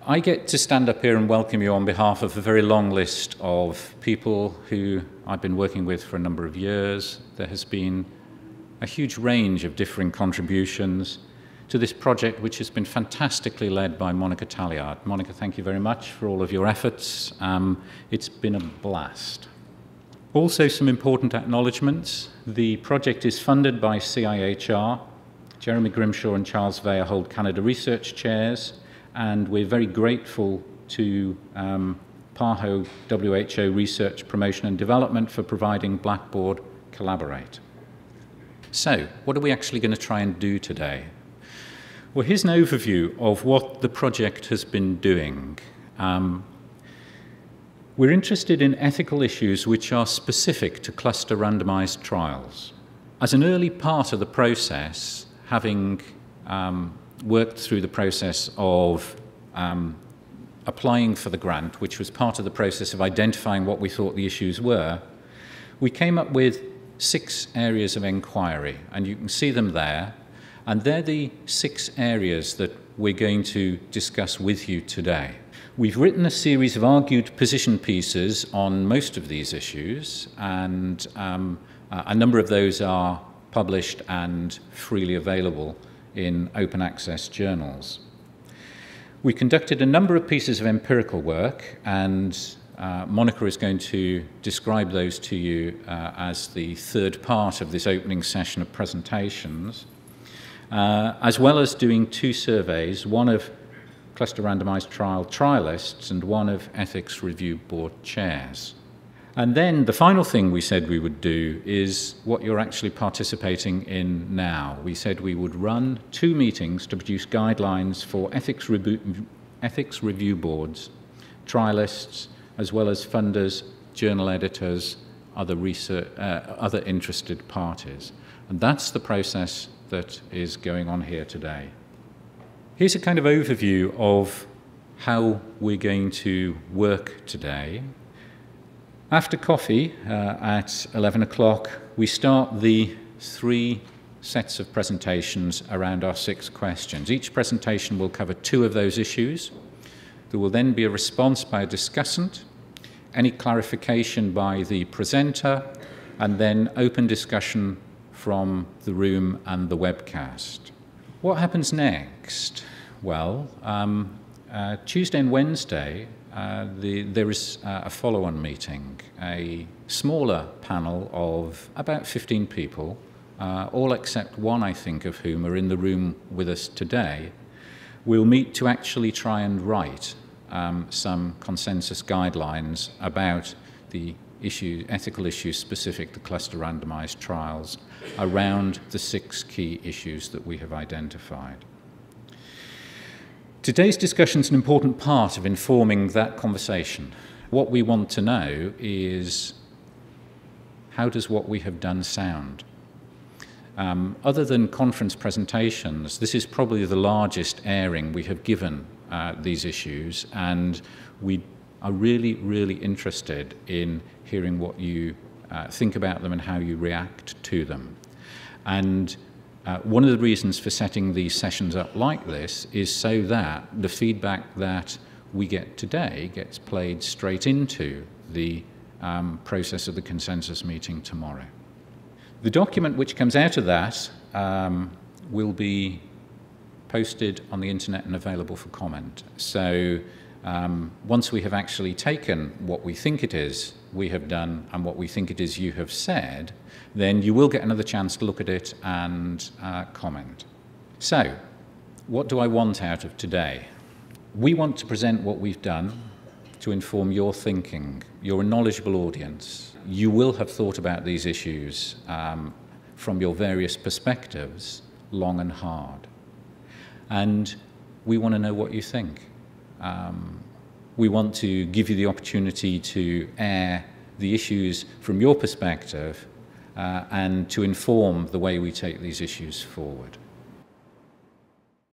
I get to stand up here and welcome you on behalf of a very long list of people who I've been working with for a number of years. There has been a huge range of differing contributions to this project, which has been fantastically led by Monica Talliard. Monica, thank you very much for all of your efforts. It's been a blast. Also, some important acknowledgements. The project is funded by CIHR. Jeremy Grimshaw and Charles Weyer hold Canada Research Chairs, and we're very grateful to PAHO WHO Research Promotion and Development for providing Blackboard Collaborate. So, what are we actually going to try and do today? Well, here's an overview of what the project has been doing. We're interested in ethical issues which are specific to cluster randomized trials. As an early part of the process, having worked through the process of applying for the grant, which was part of the process of identifying what we thought the issues were, we came up with 6 areas of inquiry, and you can see them there, and they're the 6 areas that we're going to discuss with you today. We've written a series of argued position pieces on most of these issues, and a number of those are published and freely available in open access journals. We conducted a number of pieces of empirical work, and Monica is going to describe those to you as the third part of this opening session of presentations, as well as doing 2 surveys, one of Cluster Randomized Trial trialists and one of Ethics Review Board chairs. And then the final thing we said we would do is what you're actually participating in now. We said we would run 2 meetings to produce guidelines for ethics review boards, trialists, as well as funders, journal editors, other interested parties. And that's the process that is going on here today. Here's a kind of overview of how we're going to work today. After coffee at 11 o'clock, we start the 3 sets of presentations around our 6 questions. Each presentation will cover 2 of those issues. There will then be a response by a discussant, any clarification by the presenter, and then open discussion from the room and the webcast. What happens next? Well, Tuesday and Wednesday, there is a follow-on meeting, a smaller panel of about 15 people, all except one, I think, of whom are in the room with us today. We'll meet to actually try and write some consensus guidelines about the ethical issues specific to cluster randomized trials around the 6 key issues that we have identified. Today's discussion is an important part of informing that conversation. What we want to know is, how does what we have done sound? Other than conference presentations, this is probably the largest airing we have given these issues, and we are really, really interested in hearing what you think about them and how you react to them. And one of the reasons for setting these sessions up like this is so that the feedback that we get today gets played straight into the process of the consensus meeting tomorrow. The document which comes out of that will be posted on the internet and available for comment. So once we have actually taken what we think it is we have done and what we think it is you have said, then you will get another chance to look at it and comment. So, what do I want out of today? We want to present what we've done to inform your thinking. You're a knowledgeable audience. You will have thought about these issues from your various perspectives, long and hard. And we want to know what you think. We want to give you the opportunity to air the issues from your perspective and to inform the way we take these issues forward.